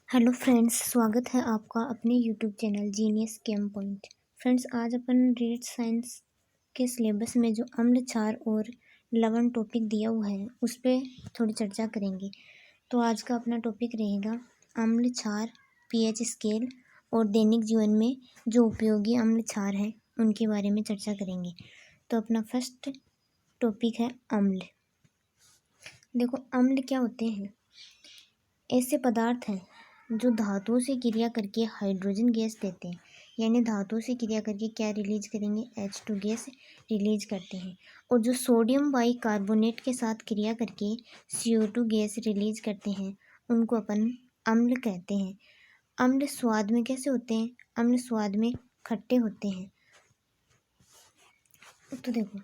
Hello friends, स्वागत है आपका अपने यूट्यूब चैनल जीनियस केम पॉइंट। फ्रेंड्स, आज अपन रीड साइंस के सिलेबस में जो अम्ल क्षार और लवण टॉपिक दिया हुआ है उस पर थोड़ी चर्चा करेंगे। तो आज का अपना टॉपिक रहेगा अम्ल क्षार, पीएच स्केल और दैनिक जीवन में जो उपयोगी अम्ल क्षार है उनके बारे में चर्चा करेंगे। तो अपना फर्स्ट टॉपिक है अम्ल। देखो, अम्ल क्या होते हैं? ऐसे पदार्थ हैं जो धातुओं से क्रिया करके हाइड्रोजन गैस देते हैं, यानी धातुओं से क्रिया करके क्या रिलीज करेंगे? H2 गैस रिलीज करते हैं। और जो सोडियम बाइकार्बोनेट के साथ क्रिया करके CO2 गैस रिलीज करते हैं उनको अपन अम्ल कहते हैं। अम्ल स्वाद में कैसे होते हैं? अम्ल स्वाद में खट्टे होते हैं। तो देखो,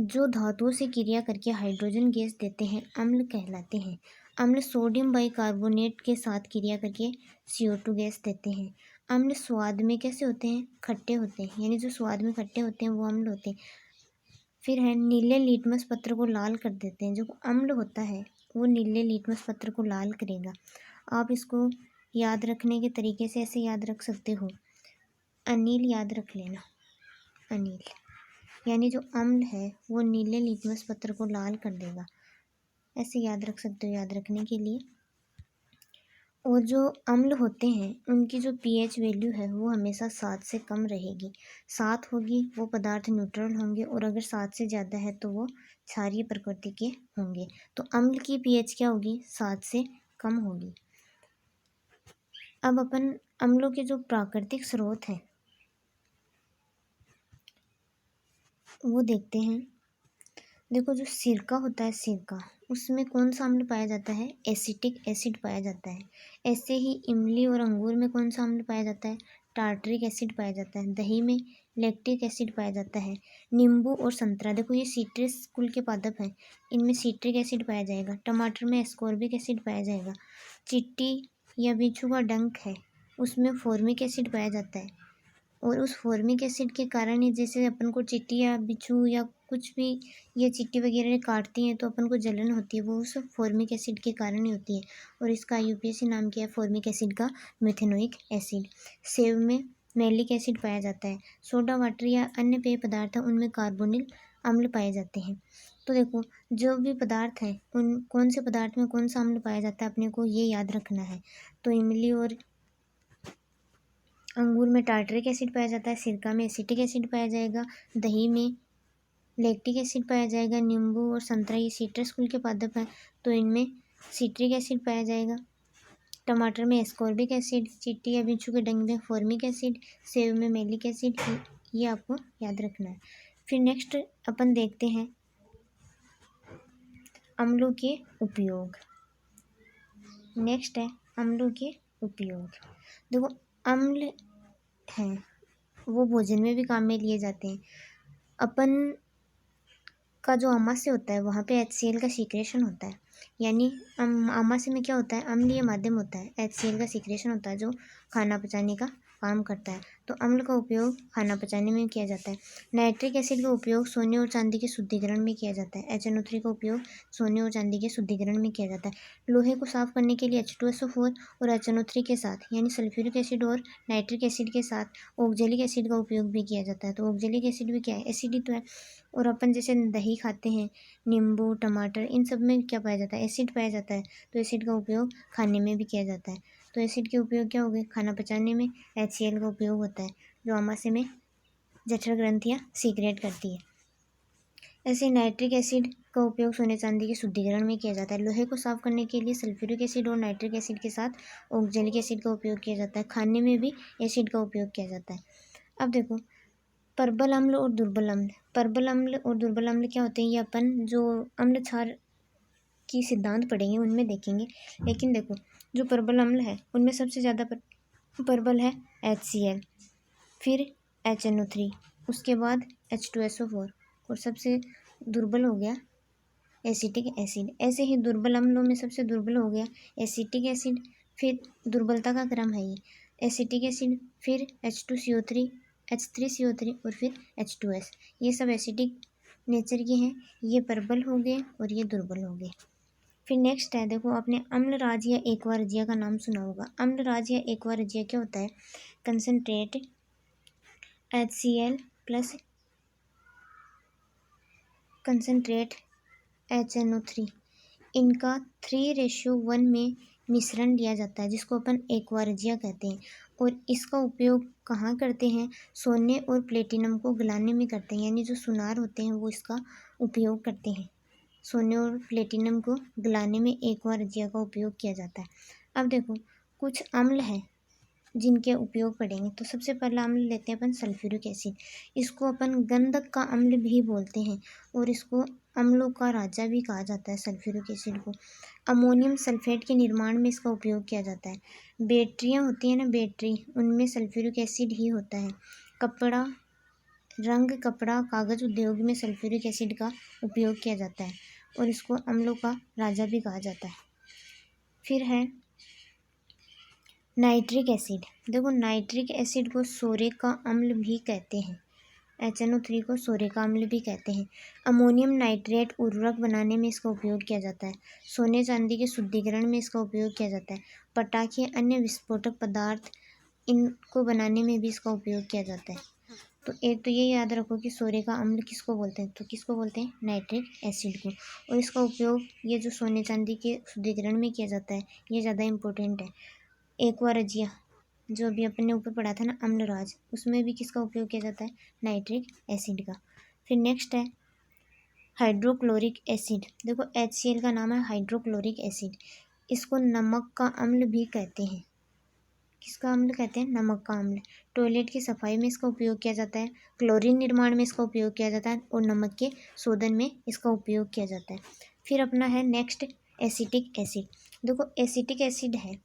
जो धातुओं से क्रिया करके हाइड्रोजन गैस देते हैं अम्ल कहलाते हैं। अम्ल सोडियम बाइकार्बोनेट के साथ क्रिया करके CO2 गैस देते हैं। अम्ल स्वाद में कैसे होते हैं? खट्टे होते हैं, यानी जो स्वाद में खट्टे होते हैं वो अम्ल होते हैं। फिर है नीले लिटमस पत्र को लाल कर देते हैं। जो अम्ल होता है वो नीले लिटमस पत्र को लाल करेगा। आप इसको याद रखने के तरीके से ऐसे याद रख सकते हो, अनिल याद रख लेना, अनिल। यानी जो अम्ल है वो नीले लिटमस पत्र को लाल कर देगा, ऐसे याद रख सकते हो याद रखने के लिए। और जो अम्ल होते हैं उनकी जो पीएच वैल्यू है वो हमेशा 7 से कम रहेगी। 7 होगी वो पदार्थ न्यूट्रल होंगे, और अगर 7 से ज़्यादा है तो वो क्षारीय प्रकृति के होंगे। तो अम्ल की पीएच क्या होगी? 7 से कम होगी। अब अपन अम्लों के जो प्राकृतिक स्रोत हैं वो देखते हैं। देखो, जो सिरका होता है, सिरका, उसमें कौन सा अम्ल पाया जाता है? एसिटिक एसिड पाया जाता है। ऐसे ही इमली और अंगूर में कौन सा अम्ल पाया जाता है? टार्टरिक एसिड पाया जाता है। दही में लैक्टिक एसिड पाया जाता है। नींबू और संतरा, देखो ये सिट्रस कुल के पादप हैं, इनमें सिट्रिक एसिड पाया जाएगा। टमाटर में एस्कॉर्बिक एसिड पाया जाएगा। चिट्टी या बिच्छू का डंक है, उसमें फॉर्मिक एसिड पाया जाता है। और उस फॉर्मिक एसिड के कारण ही जैसे अपन को चींटी या बिच्छू या कुछ भी ये चींटी वगैरह काटती हैं तो अपन को जलन होती है, वो उस फॉर्मिक एसिड के कारण ही होती है। और इसका यूपीएससी नाम क्या है? फॉर्मिक एसिड का मेथेनोइक एसिड। सेब में मैलिक एसिड पाया जाता है। सोडा वाटर या अन्य पेय पदार्थ हैं उनमें कार्बोनिल अम्ल पाए जाते हैं। तो देखो, जो भी पदार्थ हैं उन कौन से पदार्थ में कौन सा अम्ल पाया जाता है अपने को ये याद रखना है। तो इमली और अंगूर में टार्टरिक एसिड पाया जाता है। सिरका में एसिटिक एसिड पाया जाएगा। दही में लैक्टिक एसिड पाया जाएगा। नींबू और संतरा ये सिट्रस कुल के पादप हैं तो इनमें सिट्रिक एसिड पाया जाएगा। टमाटर में एस्कॉर्बिक एसिड, चींटी या बिच्छू के डंक में फॉर्मिक एसिड, सेब में मैलिक एसिड, ये आपको याद रखना है। फिर नेक्स्ट अपन देखते हैं अम्लों के उपयोग। नेक्स्ट है अम्लों के उपयोग। देखो, अम्ल हैं वो भोजन में भी काम में लिए जाते हैं। अपन का जो आमाशय होता है वहाँ पे HCl का सीक्रेशन होता है, यानी आमाशय में क्या होता है? अम्लीय माध्यम होता है, HCl का सीक्रेशन होता है जो खाना पचाने का काम करता है। तो अम्ल का उपयोग खाना पचाने में किया जाता है। नाइट्रिक एसिड का उपयोग सोने और चांदी के शुद्धिकरण में किया जाता है। HNO3 का उपयोग सोने और चांदी के शुद्धिकरण में किया जाता है। लोहे को साफ करने के लिए H2SO4 और HNO3 के साथ, यानी सल्फ्यूरिक एसिड और नाइट्रिक एसिड के साथ ऑक्जेलिक एसिड का उपयोग भी किया जाता है। तो ऑक्जेलिक एसिड भी क्या है? एसिड ही तो है। और अपन जैसे दही खाते हैं, नींबू, टमाटर, इन सब में क्या पाया जाता है? एसिड पाया जाता है। तो एसिड का उपयोग खाने में भी किया जाता है। तो एसिड के उपयोग क्या हो गए? खाना पचाने में HCl का उपयोग होता है जो आमाशय में जठर ग्रंथियाँ सीक्रेट करती है। ऐसे नाइट्रिक एसिड का उपयोग सोने चांदी के शुद्धिकरण में किया जाता है। लोहे को साफ करने के लिए सल्फ्यूरिक एसिड और नाइट्रिक एसिड के साथ ऑक्जेलिक एसिड का उपयोग किया जाता है। खाने में भी एसिड का उपयोग किया जाता है। अब देखो, प्रबल अम्ल और दुर्बल अम्ल। प्रबल अम्ल और दुर्बल अम्ल क्या होते हैं ये अपन जो अम्ल क्षार की सिद्धांत पढ़ेंगे उनमें देखेंगे। लेकिन देखो, जो प्रबल अम्ल है उनमें सबसे ज़्यादा प्रबल है HCl, फिर HNO3, उसके बाद H2SO4, और सबसे दुर्बल हो गया एसिटिक एसिड। ऐसे ही दुर्बल अम्लों में सबसे दुर्बल हो गया एसिटिक एसिड। फिर दुर्बलता का क्रम है ये, एसिटिक एसिड, फिर H2CO3, H3CO3 और फिर H2S। ये सब एसिटिक नेचर के हैं, ये प्रबल हो गए और ये दुर्बल हो गए। फिर नेक्स्ट है, देखो आपने अम्लराज या एक्वारजिया का नाम सुना होगा। अम्लराज या एक्वारजिया क्या होता है? Concentrate HCl plus concentrate HNO3, इनका 3:1 में मिश्रण लिया जाता है, जिसको अपन एक्वारजिया कहते हैं। और इसका उपयोग कहाँ करते हैं? सोने और प्लेटिनम को गलाने में करते हैं, यानी जो सुनार होते हैं वो इसका उपयोग करते हैं। सोने और प्लेटिनम को गलाने में एक्वारजिया का उपयोग किया जाता है। अब देखो कुछ अम्ल हैं जिनके उपयोग पड़ेंगे। तो सबसे पहला अम्ल लेते हैं अपन सल्फ्यूरिक एसिड। इसको अपन गंधक का अम्ल भी बोलते हैं और इसको अम्लों का राजा भी कहा जाता है सल्फ्यूरिक एसिड को। अमोनियम सल्फेट के निर्माण में इसका उपयोग किया जाता है। बैटरियाँ होती हैं ना, बैटरी, उनमें सल्फ्यूरिक एसिड ही होता है। कपड़ा, कपड़ा, कागज़ उद्योग में सल्फ्यूरिक एसिड का उपयोग किया जाता है और इसको अम्लों का राजा भी कहा जाता है। फिर है नाइट्रिक एसिड। देखो नाइट्रिक एसिड को सोरे का अम्ल भी कहते हैं। HNO3 को सोरे का अम्ल भी कहते हैं। अमोनियम नाइट्रेट उर्वरक बनाने में इसका उपयोग किया जाता है। सोने चांदी के शुद्धिकरण में इसका उपयोग किया जाता है। पटाखे, अन्य विस्फोटक पदार्थ, इनको बनाने में भी इसका उपयोग किया जाता है। तो एक तो ये याद रखो कि सोरे का अम्ल किसको बोलते हैं? तो किसको बोलते हैं? नाइट्रिक एसिड को। और इसका उपयोग ये जो सोने चांदी के शुद्धिकरण में किया जाता है, ये ज़्यादा इम्पोर्टेंट है। एक्वारजिया जो अभी अपन ने ऊपर पढ़ा था ना, अम्लराज, उसमें भी किसका उपयोग किया जाता है? नाइट्रिक एसिड का। फिर नेक्स्ट है हाइड्रोक्लोरिक एसिड। देखो HCl का नाम है हाइड्रोक्लोरिक एसिड। इसको नमक का अम्ल भी कहते हैं। किसका अम्ल कहते हैं? नमक का अम्ल। टॉयलेट की सफाई में इसका उपयोग किया जाता है, क्लोरीन निर्माण में इसका उपयोग किया जाता है और नमक के शोधन में इसका उपयोग किया जाता है। फिर अपना है नेक्स्ट एसिटिक एसिड। देखो एसिटिक एसिड है,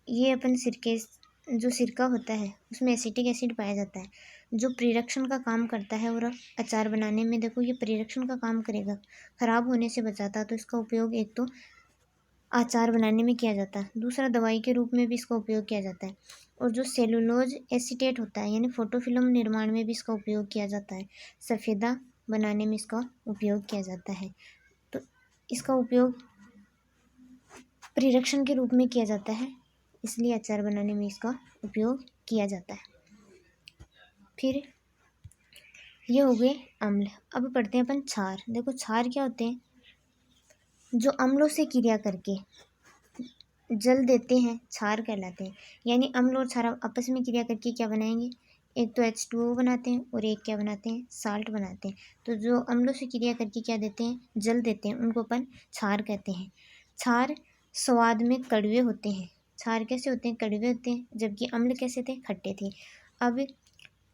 ये अपन सिरके, जो सिरका होता है उसमें एसिटिक एसिड पाया जाता है, जो प्रिरक्षण का काम करता है। और अचार बनाने में देखो ये प्रिरक्षण का काम करेगा, ख़राब होने से बचाता है। तो इसका उपयोग एक तो अचार बनाने में किया जाता है, दूसरा दवाई के रूप में भी इसका उपयोग किया जाता है। और जो सेलुलोज एसीटेट होता है, यानी फोटोफिल्म निर्माण में भी इसका उपयोग किया जाता है। सफ़ेदा बनाने में इसका उपयोग किया जाता है। तो इसका उपयोग प्रिरक्षण के रूप में किया जाता है, इसलिए अचार बनाने में इसका उपयोग किया जाता है। फिर ये हो गए अम्ल। अब पढ़ते हैं अपन क्षार। देखो क्षार क्या होते हैं? जो अम्लों से क्रिया करके जल देते हैं, क्षार कहलाते हैं। यानी अम्ल और क्षार आपस में क्रिया करके क्या बनाएंगे? एक तो H2O बनाते हैं और एक क्या बनाते हैं? साल्ट बनाते हैं। तो जो अम्लों से क्रिया करके क्या देते हैं? जल देते हैं, उनको अपन क्षार कहते हैं। क्षार स्वाद में कड़वे होते हैं। क्षार कैसे होते हैं? कड़वे होते हैं, जबकि अम्ल कैसे थे? खट्टे थे। अब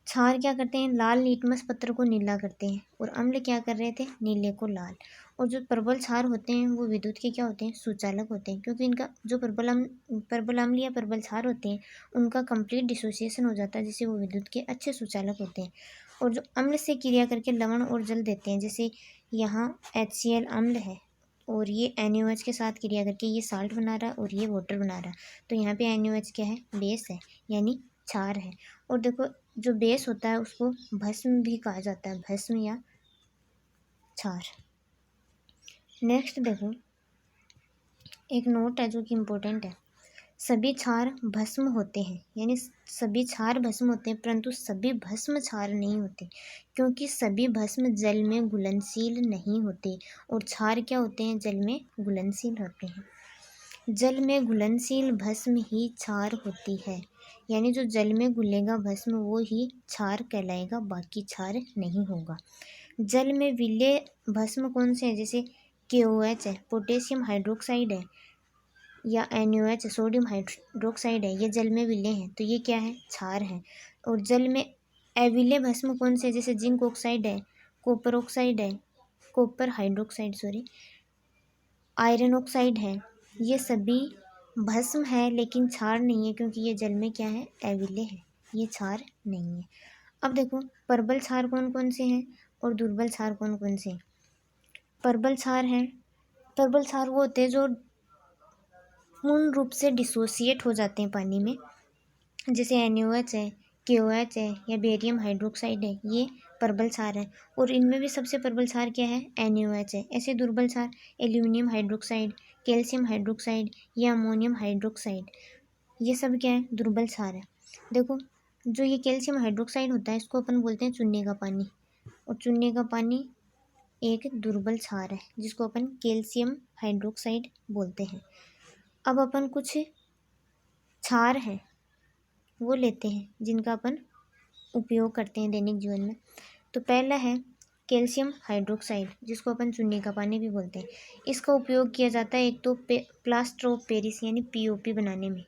क्षार क्या करते हैं? लाल लिटमस पत्र को नीला करते हैं और अम्ल क्या कर रहे थे? नीले को लाल। और जो प्रबल क्षार होते हैं वो विद्युत के क्या होते हैं? सुचालक होते हैं, क्योंकि इनका जो प्रबल अम्ल या प्रबल क्षार होते हैं उनका कंप्लीट डिसोसिएशन हो जाता है, जिससे वो विद्युत के अच्छे सुचालक होते हैं। और जो अम्ल से क्रिया करके लवण और जल देते हैं, जैसे यहाँ HCl अम्ल है और ये NaOH के साथ क्रिया करके ये साल्ट बना रहा है और ये वाटर बना रहा है। तो यहाँ पे NaOH क्या है? बेस है, यानी क्षार है। और देखो जो बेस होता है उसको भस्म भी कहा जाता है, भस्म या क्षार। नेक्स्ट देखो एक नोट है जो कि इम्पोर्टेंट है। सभी क्षार भस्म होते हैं, यानी सभी क्षार भस्म होते हैं, परंतु सभी भस्म क्षार नहीं होते, क्योंकि सभी भस्म जल में घुलनशील नहीं होते। और क्षार क्या होते हैं? जल में घुलनशील होते हैं। जल में घुलनशील भस्म ही क्षार होती है, यानी जो जल में घुलेगा भस्म वो ही क्षार कहलाएगा, बाकी क्षार नहीं होगा। जल में विलेय भस्म कौन से हैं? जैसे KOH है, पोटेशियम हाइड्रोक्साइड है, या NaOH सोडियम हाइड्रोक्साइड है, ये जल में विलेय हैं, तो ये क्या है? क्षार है। और जल में अविलेय भस्म कौन से? जैसे जिंक ऑक्साइड है, कॉपर ऑक्साइड है, copper hydroxide sorry, iron oxide है, ये सभी भस्म है लेकिन क्षार नहीं है, क्योंकि ये जल में क्या है? अविलेय है, ये क्षार नहीं है। अब देखो प्रबल क्षार कौन कौन से हैं और दुर्बल क्षार कौन कौन से हैं। प्रबल क्षार हैं, प्रबल क्षार वो होते हैं जो पूर्ण रूप से डिसोसिएट हो जाते हैं पानी में, जैसे NaOH है, KOH है या बेरियम हाइड्रोक्साइड है, ये प्रबल क्षार है, और इनमें भी सबसे प्रबल क्षार क्या है, NaOH है। ऐसे दुर्बल क्षार एल्यूमिनियम हाइड्रोक्साइड, कैल्शियम हाइड्रोक्साइड या अमोनियम हाइड्रोक्साइड, ये सब क्या है, दुर्बल क्षार है। देखो जो ये कैल्शियम हाइड्रोक्साइड होता है इसको अपन बोलते हैं चूने का पानी, और चूने का पानी एक दुर्बल क्षार है जिसको अपन कैल्शियम हाइड्रोक्साइड बोलते हैं। अब अपन कुछ क्षार हैं वो लेते हैं जिनका अपन उपयोग करते हैं दैनिक जीवन में। तो पहला है कैल्शियम हाइड्रोक्साइड जिसको अपन चूने का पानी भी बोलते हैं। इसका उपयोग किया जाता है एक तो प्लास्टर ऑफ पेरिस यानी POP बनाने में।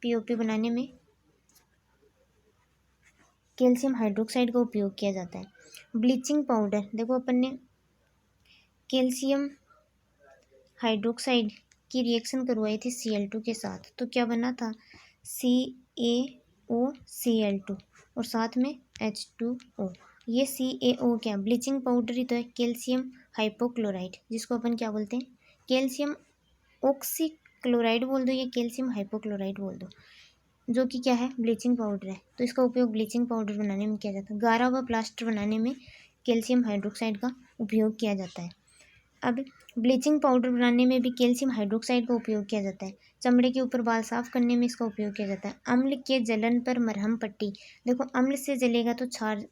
POP बनाने में कैल्शियम हाइड्रोक्साइड का उपयोग किया जाता है। ब्लीचिंग पाउडर, देखो अपन ने कैल्शियम हाइड्रोक्साइड की रिएक्शन करवाई थी Cl2 के साथ, तो क्या बना था, CaOCl2 और साथ में H2O। ये CaO क्या, ब्लीचिंग पाउडर ही तो है, कैल्शियम हाइपोक्लोराइड जिसको अपन क्या बोलते हैं, कैल्शियम ऑक्सीक्लोराइड बोल दो या कैल्शियम हाइपोक्लोराइड बोल दो, जो कि क्या है, ब्लीचिंग पाउडर है। तो इसका उपयोग ब्लीचिंग पाउडर बनाने में किया जाता है। गारा व प्लास्टर बनाने में कैल्शियम हाइड्रोक्साइड का उपयोग किया जाता है। अब ब्लीचिंग पाउडर बनाने में भी कैल्शियम हाइड्रोक्साइड का उपयोग किया जाता है। चमड़े के ऊपर बाल साफ करने में इसका उपयोग किया जाता है। अम्ल के जलन पर मरहम पट्टी, देखो अम्ल से जलेगा तो क्षार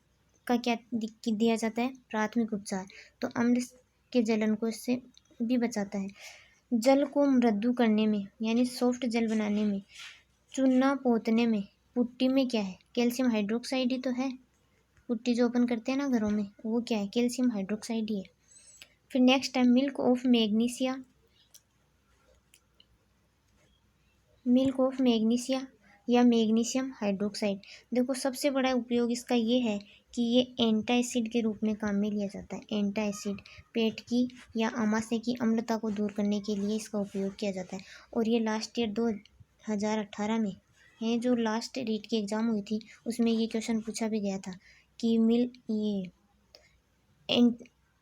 का क्या दिया जाता है, प्राथमिक उपचार, तो अम्ल के जलन को इससे भी बचाता है। जल को मृदु करने में यानी सॉफ्ट जल बनाने में, चूना पोतने में, पुट्टी में क्या है, कैल्शियम हाइड्रोक्साइड ही तो है। पुट्टी जो अपन करते हैं ना घरों में, वो क्या है, कैल्शियम हाइड्रोक्साइड ही है। फिर नेक्स्ट है milk of magnesia, milk of magnesia या मैग्नीशियम हाइड्रोक्साइड। देखो सबसे बड़ा उपयोग इसका ये है कि ये एंटा एसिड के रूप में काम में लिया जाता है। एंटा एसिड, पेट की या आमाशय की अम्लता को दूर करने के लिए इसका उपयोग किया जाता है। और ये लास्ट ईयर 2018 में है, जो लास्ट रीट की एग्ज़ाम हुई थी उसमें ये क्वेश्चन पूछा भी गया था कि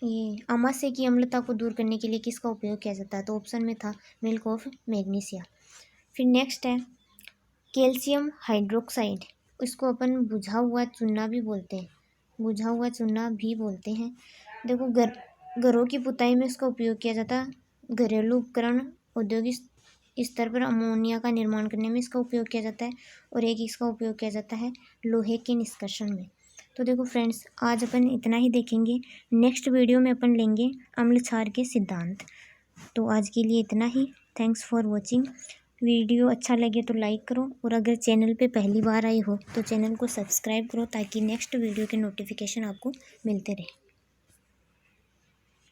ये आमाशय की अम्लता को दूर करने के लिए किसका उपयोग किया जाता है, तो ऑप्शन में था मिल्क ऑफ मैग्नीशिया। फिर नेक्स्ट है कैल्शियम हाइड्रोक्साइड, इसको अपन बुझा हुआ चूना भी बोलते हैं, बुझा हुआ चूना भी बोलते हैं। देखो घरों की पुताई में इसका उपयोग किया जाता है। घरेलू उपकरण, औद्योगिक स्तर पर अमोनिया का निर्माण करने में इसका उपयोग किया जाता है। और एक इसका उपयोग किया जाता है लोहे के निष्कर्षण में। तो देखो फ्रेंड्स, आज अपन इतना ही देखेंगे। नेक्स्ट वीडियो में अपन लेंगे अम्ल क्षार के सिद्धांत। तो आज के लिए इतना ही। Thanks for watching. वीडियो अच्छा लगे तो लाइक करो, और अगर चैनल पे पहली बार आई हो तो चैनल को सब्सक्राइब करो ताकि नेक्स्ट वीडियो के नोटिफिकेशन आपको मिलते रहे।